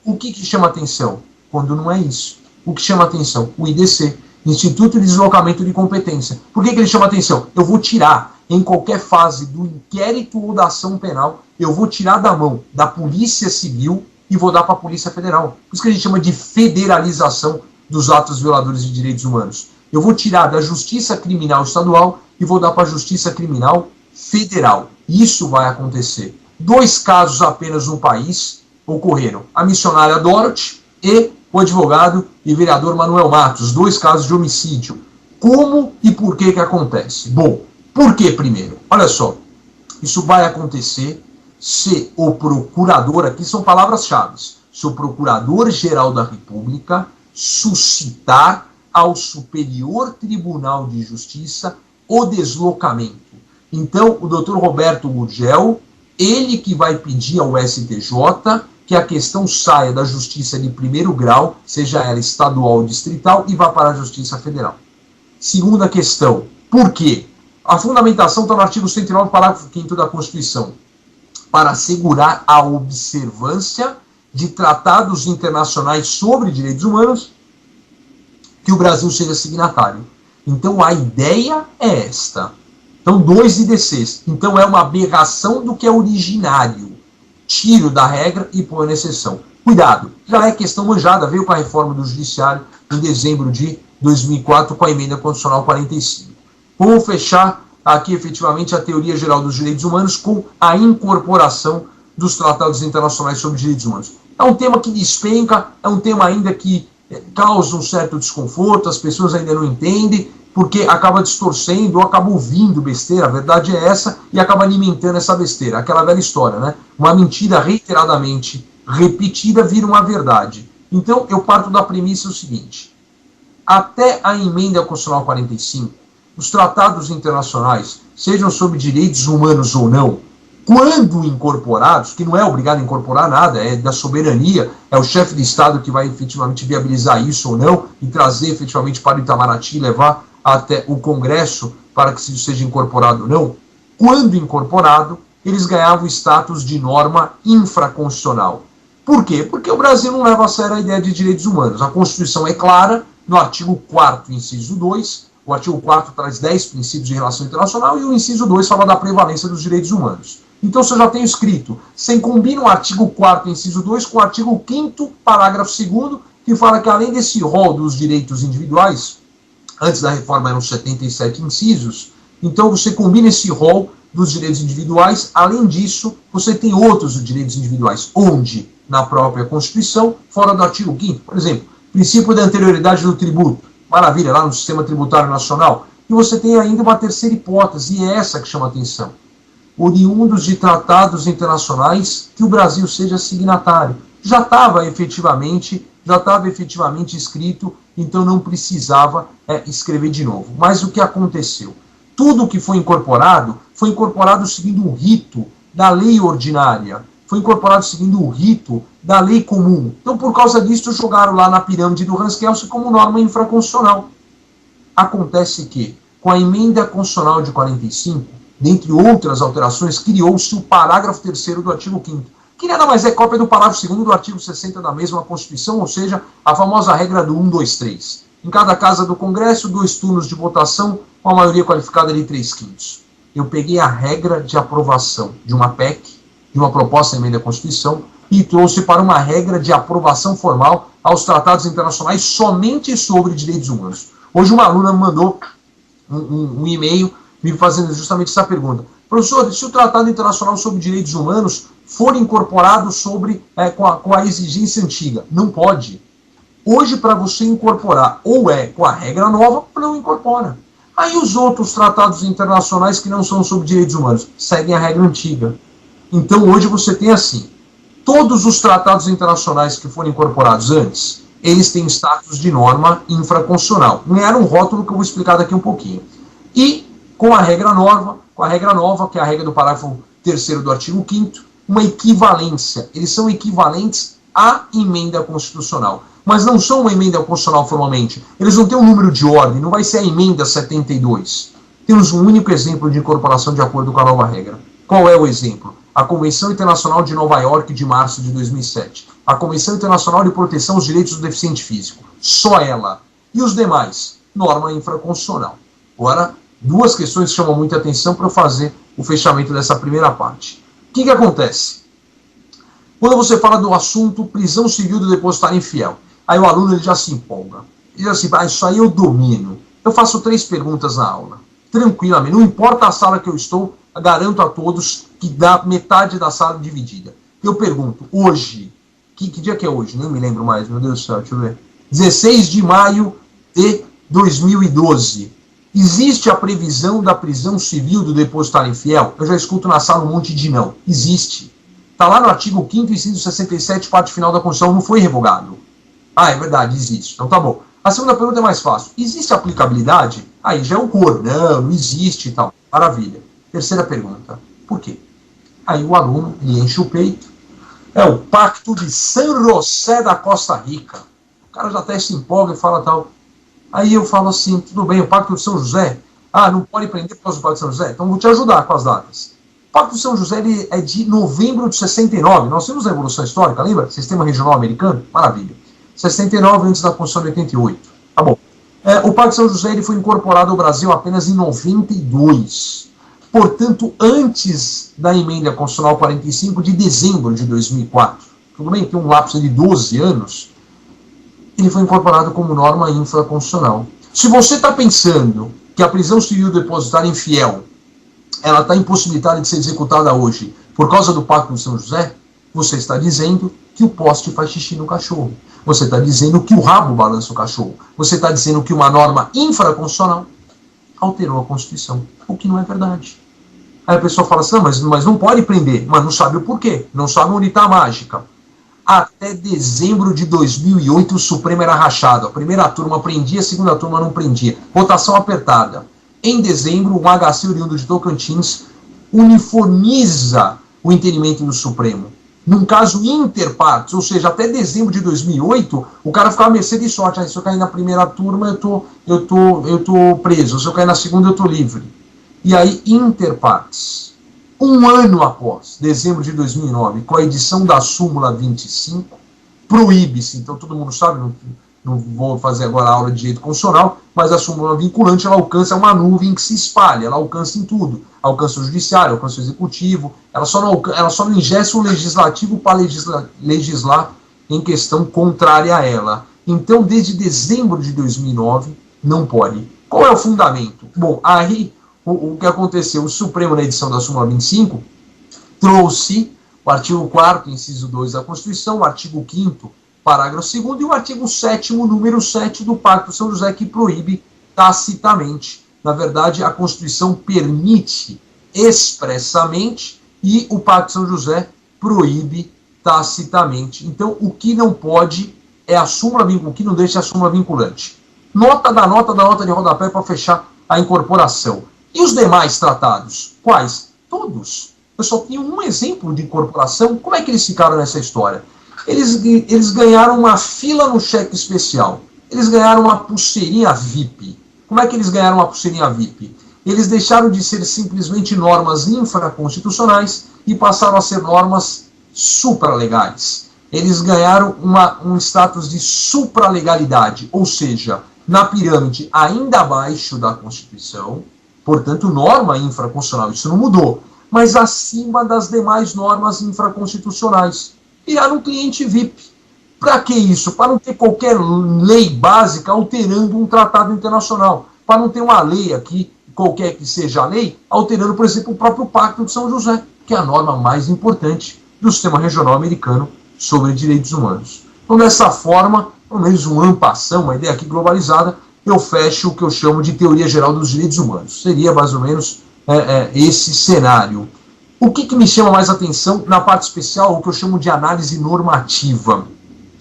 A: O que chama atenção? Quando não é isso. O que chama atenção? O IDC, Instituto de Deslocamento de Competência. Por que ele chama atenção? Eu vou tirar, em qualquer fase do inquérito ou da ação penal, eu vou tirar da mão da Polícia Civil e vou dar para a Polícia Federal. Por isso que a gente chama de federalização dos atos violadores de direitos humanos. Eu vou tirar da Justiça Criminal Estadual e vou dar para a Justiça Criminal Federal. Isso vai acontecer. 2 casos apenas no país ocorreram. A missionária Dorothy e o advogado e vereador Manuel Matos. 2 casos de homicídio. Como e por que acontece? Bom, por que primeiro? Olha só, isso vai acontecer se o procurador, aqui são palavras-chave, se o Procurador-Geral da República suscitar ao Superior Tribunal de Justiça o deslocamento. Então, o Dr. Roberto Gurgel, ele que vai pedir ao STJ que a questão saia da Justiça de primeiro grau, seja ela estadual ou distrital, e vá para a Justiça Federal. Segunda questão, por quê? A fundamentação está no artigo 109, parágrafo 5º da Constituição. para assegurar a observância de tratados internacionais sobre direitos humanos que o Brasil seja signatário. Então a ideia é esta. Então 2 IDCs. Então é uma aberração do que é originário. Tiro da regra e põe na exceção. Cuidado, já é questão manjada, veio com a reforma do Judiciário em dezembro de 2004 com a emenda constitucional 45. Vamos fechar aqui efetivamente a teoria geral dos direitos humanos com a incorporação dos tratados internacionais sobre direitos humanos. É um tema que despenca, é um tema ainda que causa um certo desconforto, as pessoas ainda não entendem, porque acaba distorcendo ou acaba ouvindo besteira, a verdade é essa, e acaba alimentando essa besteira. Aquela velha história, né? Uma mentira reiteradamente repetida vira uma verdade. Então, eu parto da premissa o seguinte: até a emenda constitucional 45, os tratados internacionais, sejam sobre direitos humanos ou não, quando incorporados, que não é obrigado a incorporar nada, é da soberania, é o chefe de Estado que vai efetivamente viabilizar isso ou não, e trazer efetivamente para o Itamaraty, levar até o Congresso para que isso seja incorporado ou não. Quando incorporado, eles ganhavam o status de norma infraconstitucional. Por quê? Porque o Brasil não leva a sério a ideia de direitos humanos. A Constituição é clara, no artigo 4º, inciso 2, o artigo 4º traz 10 princípios de relação internacional e o inciso 2 fala da prevalência dos direitos humanos. Então, se eu já tenho escrito, você combina o artigo 4º, inciso 2, com o artigo 5º, parágrafo 2º, que fala que além desse rol dos direitos individuais, antes da reforma eram 77 incisos, então você combina esse rol dos direitos individuais, além disso, você tem outros direitos individuais, onde, na própria Constituição, fora do artigo 5º, por exemplo, princípio da anterioridade do tributo, maravilha, lá no Sistema Tributário Nacional, e você tem ainda uma terceira hipótese, e é essa que chama a atenção: oriundos de tratados internacionais que o Brasil seja signatário. Já estava efetivamente escrito, então não precisava escrever de novo. Mas o que aconteceu? Tudo que foi incorporado seguindo um rito da lei ordinária, foi incorporado seguindo o rito da lei comum. Então, por causa disso, jogaram lá na pirâmide do Hans Kelsen como norma infraconstitucional. Acontece que, com a emenda constitucional de 45, dentre outras alterações, criou-se o parágrafo 3º do artigo 5º, que nada mais é cópia do parágrafo 2º do artigo 60 da mesma Constituição, ou seja, a famosa regra do 1, 2, 3. Em cada casa do Congresso, 2 turnos de votação, com a maioria qualificada de 3/5. Eu peguei a regra de aprovação de uma PEC, de uma proposta de emenda à Constituição, e trouxe para uma regra de aprovação formal aos tratados internacionais somente sobre direitos humanos. Hoje uma aluna me mandou um e-mail me fazendo justamente essa pergunta: professor, se o Tratado Internacional sobre Direitos Humanos for incorporado com a exigência antiga? Não pode. Hoje, para você incorporar, ou é com a regra nova, ou não incorpora. Aí os outros tratados internacionais que não são sobre direitos humanos seguem a regra antiga. Então hoje você tem assim: todos os tratados internacionais que foram incorporados antes, eles têm status de norma infraconstitucional. Ganharam um rótulo que eu vou explicar daqui um pouquinho. E com a regra nova, que é a regra do parágrafo 3º do artigo 5º, uma equivalência. Eles são equivalentes à emenda constitucional. Mas não são uma emenda constitucional formalmente. Eles não têm um número de ordem, não vai ser a emenda 72. Temos um único exemplo de incorporação de acordo com a nova regra. Qual é o exemplo? A Convenção Internacional de Nova York de março de 2007. A Convenção Internacional de Proteção aos Direitos do Deficiente Físico. Só ela. E os demais? Norma infraconstitucional. Agora, 2 questões que chamam muita atenção para eu fazer o fechamento dessa primeira parte. O que acontece? Quando você fala do assunto prisão civil do depositário infiel, aí o aluno ele já se empolga. Ele diz assim: isso aí eu domino. Eu faço 3 perguntas na aula. Tranquilamente, não importa a sala que eu estou, garanto a todos que dá metade da sala dividida. Eu pergunto: hoje, que dia que é hoje? Nem me lembro mais, meu Deus do céu, deixa eu ver. 16 de maio de 2012. Existe a previsão da prisão civil do depositário infiel? Eu já escuto na sala um monte de não. Existe. Está lá no artigo 5º, inciso 67, parte final da Constituição, não foi revogado. Ah, é verdade, existe. Então tá bom. A segunda pergunta é mais fácil. Existe aplicabilidade? Aí já é um cor. Não existe e tal. Maravilha. Terceira pergunta. Por quê? Aí o aluno lhe enche o peito. É o Pacto de San José da Costa Rica. O cara já até se empolga e fala tal. Aí eu falo assim: tudo bem, o Pacto de São José? Ah, não pode prender por causa do Pacto de São José? Então vou te ajudar com as datas. Pacto de São José ele é de novembro de 69. Nós temos a Revolução Histórica, lembra? Sistema Regional Americano? Maravilha. 69 antes da Constituição de 88. Tá bom. O Pacto de São José ele foi incorporado ao Brasil apenas em 92. Portanto, antes da emenda constitucional 45 de dezembro de 2004. Tudo bem? Tem um lapso de 12 anos. Ele foi incorporado como norma infraconstitucional. Se você está pensando que a prisão civil depositária infiel ela está impossibilitada de ser executada hoje por causa do Pacto de São José, você está dizendo que o poste faz xixi no cachorro. Você está dizendo que o rabo balança o cachorro. Você está dizendo que uma norma infraconstitucional alterou a Constituição, o que não é verdade. Aí a pessoa fala assim, não, mas não pode prender, mas não sabe o porquê, não sabe onde está a mágica. Até dezembro de 2008 o Supremo era rachado, a primeira turma prendia, a segunda turma não prendia, votação apertada. Em dezembro, o HC oriundo de Tocantins uniformiza o entendimento do Supremo. Num caso interpartes, ou seja, até dezembro de 2008, o cara ficava à mercê de sorte. Se eu cair na primeira turma, eu tô preso. Se eu cair na segunda, eu tô livre. E aí, interpartes. Um ano após, dezembro de 2009, com a edição da súmula 25, proíbe-se, então todo mundo sabe, não vou fazer agora a aula de direito constitucional, mas a súmula vinculante, ela alcança uma nuvem que se espalha, ela alcança em tudo. Alcança o judiciário, alcança o executivo, ela só não ingessa o legislativo para legislar em questão contrária a ela. Então, desde dezembro de 2009, não pode. Qual é o fundamento? Bom, aí, o que aconteceu? O Supremo, na edição da súmula 25, trouxe o artigo 4º, inciso 2 da Constituição, o artigo 5º, parágrafo 2º, e o artigo 7º, número 7 do Pacto de São José, que proíbe tacitamente. Na verdade, a Constituição permite expressamente e o Pacto de São José proíbe tacitamente. Então, o que não pode é a súmula vinculante, o que não deixa é a súmula vinculante. Nota de rodapé para fechar a incorporação. E os demais tratados? Quais? Todos. Eu só tenho um exemplo de incorporação. Como é que eles ficaram nessa história? Eles ganharam uma fila no cheque especial. Eles ganharam uma pulseirinha VIP. Como é que eles ganharam uma pulseirinha VIP? Eles deixaram de ser simplesmente normas infraconstitucionais e passaram a ser normas supralegais. Eles ganharam um status de supralegalidade, ou seja, na pirâmide ainda abaixo da Constituição, portanto, norma infraconstitucional, isso não mudou, mas acima das demais normas infraconstitucionais. Viraram um cliente VIP. Para que isso? Para não ter qualquer lei básica alterando um tratado internacional. Para não ter uma lei aqui, qualquer que seja a lei, alterando, por exemplo, o próprio Pacto de São José, que é a norma mais importante do sistema regional americano sobre direitos humanos. Então, dessa forma, pelo menos um ampassão, uma ideia aqui globalizada, eu fecho o que eu chamo de teoria geral dos direitos humanos. Seria mais ou menos esse cenário. O que me chama mais atenção na parte especial, o que eu chamo de análise normativa.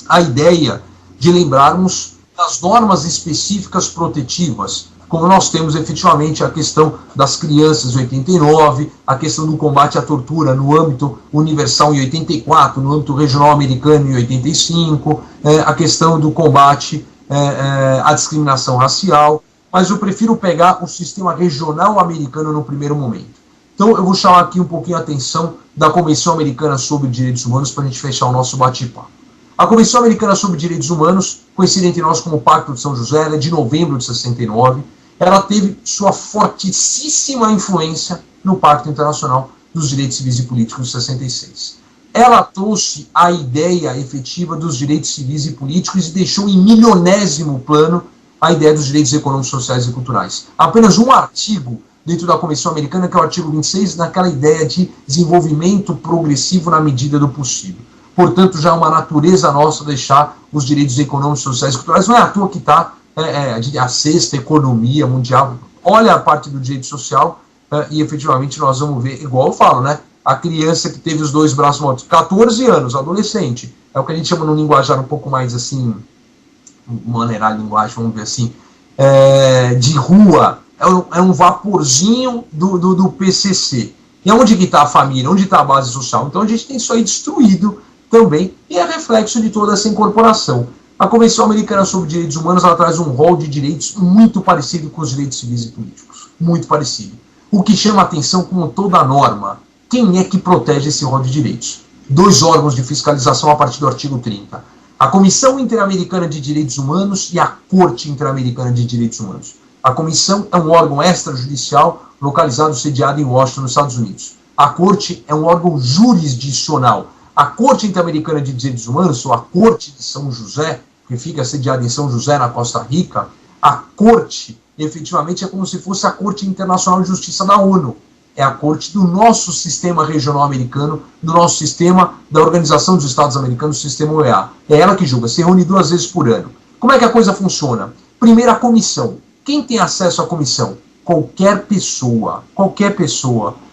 A: A ideia de lembrarmos das normas específicas protetivas, como nós temos efetivamente a questão das crianças em 89, a questão do combate à tortura no âmbito universal em 84, no âmbito regional americano em 85, a questão do combate à discriminação racial, mas eu prefiro pegar o sistema regional americano no primeiro momento. Então eu vou chamar aqui um pouquinho a atenção da Convenção Americana sobre Direitos Humanos para a gente fechar o nosso bate-papo. A Convenção Americana sobre Direitos Humanos, conhecida entre nós como Pacto de São José, ela é de novembro de 69, ela teve sua fortíssima influência no Pacto Internacional dos Direitos Civis e Políticos de 66. Ela trouxe a ideia efetiva dos direitos civis e políticos e deixou em milionésimo plano a ideia dos direitos econômicos, sociais e culturais. Apenas um artigo dentro da Convenção Americana, que é o artigo 26, naquela ideia de desenvolvimento progressivo na medida do possível. Portanto, já é uma natureza nossa deixar os direitos econômicos, sociais e culturais. Não é à toa que está a sexta economia mundial. Olha a parte do direito social e efetivamente nós vamos ver, igual eu falo, né? A criança que teve os dois braços mortos, 14 anos, adolescente, é o que a gente chama no linguajar um pouco mais assim, maneirar a linguagem, vamos ver assim, de rua, é um vaporzinho do PCC. E onde que está a família? Onde está a base social? Então a gente tem isso aí destruído também, e é reflexo de toda essa incorporação. A Convenção Americana sobre Direitos Humanos, ela traz um rol de direitos muito parecido com os direitos civis e políticos. Muito parecido. O que chama a atenção, como toda norma, quem é que protege esse rol de direitos? Dois órgãos de fiscalização a partir do artigo 30. A Comissão Interamericana de Direitos Humanos e a Corte Interamericana de Direitos Humanos. A comissão é um órgão extrajudicial localizado, sediado em Washington, nos Estados Unidos. A Corte é um órgão jurisdicional. A Corte Interamericana de Direitos Humanos, ou a Corte de São José, que fica sediada em São José, na Costa Rica, a Corte, efetivamente, é como se fosse a Corte Internacional de Justiça da ONU. É a Corte do nosso sistema regional americano, do nosso sistema da Organização dos Estados Americanos, o sistema OEA. É ela que julga, se reúne 2 vezes por ano. Como é que a coisa funciona? Primeiro, a comissão. Quem tem acesso à comissão? Qualquer pessoa,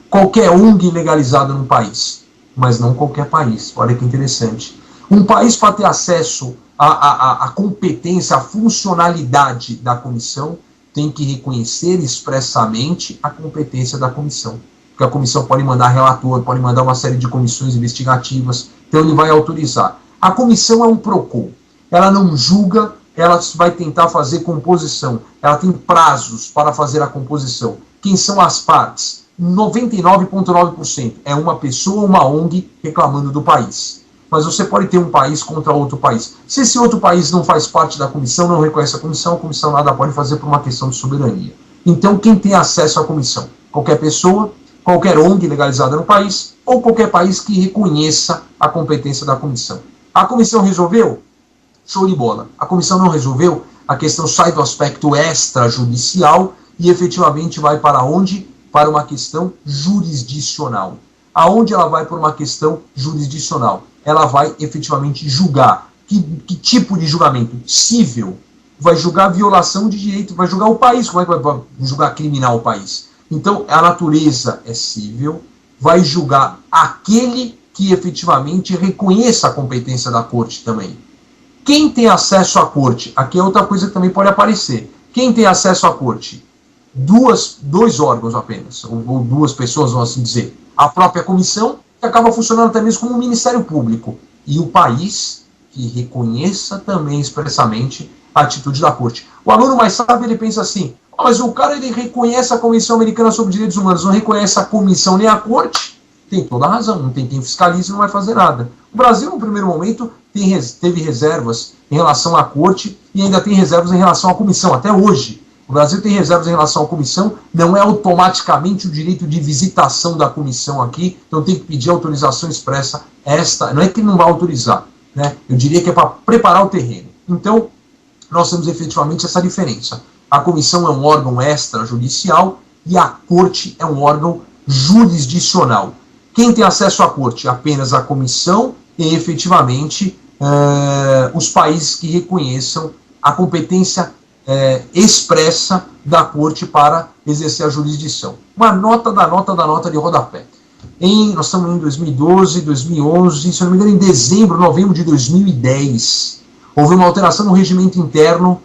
A: qualquer ONG legalizada no país. Mas não qualquer país, olha que interessante. Um país, para ter acesso à competência, à funcionalidade da comissão, tem que reconhecer expressamente a competência da comissão. Porque a comissão pode mandar relator, pode mandar uma série de comissões investigativas, então ele vai autorizar. A comissão é um PROCON, ela não julga, ela vai tentar fazer composição, ela tem prazos para fazer a composição. Quem são as partes? 99,9% é uma pessoa, uma ONG reclamando do país. Mas você pode ter um país contra outro país. Se esse outro país não faz parte da comissão, não reconhece a comissão nada pode fazer por uma questão de soberania. Então, quem tem acesso à comissão? Qualquer pessoa, qualquer ONG legalizada no país, ou qualquer país que reconheça a competência da comissão. A comissão resolveu? Show de bola. A comissão não resolveu? A questão sai do aspecto extrajudicial e efetivamente vai para onde? Para uma questão jurisdicional. Aonde ela vai por uma questão jurisdicional? Ela vai efetivamente julgar. Que tipo de julgamento? Cível. Vai julgar violação de direito, vai julgar o país. Como é que vai julgar criminal o país? Então, a natureza é cível, vai julgar aquele que efetivamente reconheça a competência da corte também. Quem tem acesso à corte? Aqui é outra coisa que também pode aparecer. Quem tem acesso à corte? Dois órgãos apenas, ou 2 pessoas, vamos assim dizer. A própria comissão, que acaba funcionando até mesmo como um Ministério Público, e o país que reconheça também expressamente a atitude da corte. O aluno mais sábio, ele pensa assim, mas o cara ele reconhece a Comissão Americana sobre Direitos Humanos, não reconhece a comissão nem a corte? Tem toda a razão, não tem quem fiscalize e não vai fazer nada. O Brasil, no primeiro momento, teve reservas em relação à corte e ainda tem reservas em relação à comissão, até hoje. O Brasil tem reservas em relação à comissão, não é automaticamente o direito de visitação da comissão aqui, então tem que pedir autorização expressa. Não é que não vai autorizar, né? Eu diria que é para preparar o terreno. Então, nós temos efetivamente essa diferença. A comissão é um órgão extrajudicial e a corte é um órgão jurisdicional. Quem tem acesso à corte? Apenas a comissão e efetivamente os países que reconheçam a competência expressa da corte para exercer a jurisdição. Uma nota da nota de rodapé. Nós estamos em 2012, 2011, se não me engano, em dezembro, novembro de 2010, houve uma alteração no regimento interno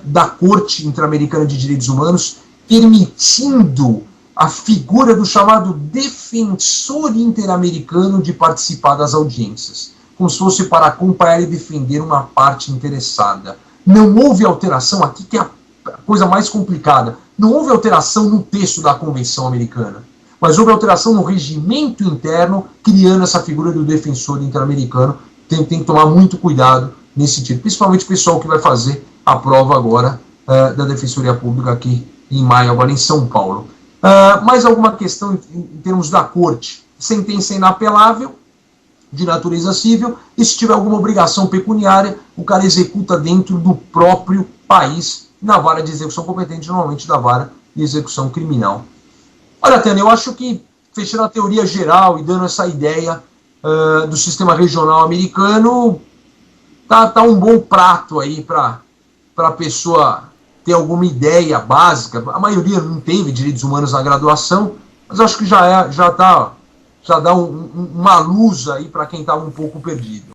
A: da Corte Interamericana de Direitos Humanos, permitindo a figura do chamado defensor interamericano de participar das audiências, como se fosse para acompanhar e defender uma parte interessada. Não houve alteração, aqui que é a coisa mais complicada, não houve alteração no texto da Convenção Americana, mas houve alteração no regimento interno, criando essa figura do defensor interamericano. Tem que tomar muito cuidado nesse sentido, principalmente o pessoal que vai fazer a prova agora da Defensoria Pública aqui em maio, agora em São Paulo. Mais alguma questão em termos da corte? Sentença inapelável, de natureza civil, e se tiver alguma obrigação pecuniária, o cara executa dentro do próprio país, na vara de execução competente, normalmente da vara de execução criminal. Olha, Tânia, eu acho que, fechando a teoria geral e dando essa ideia do sistema regional americano, tá um bom prato aí para a pessoa ter alguma ideia básica. A maioria não teve direitos humanos na graduação, mas acho que já dá uma luz aí para quem estava um pouco perdido.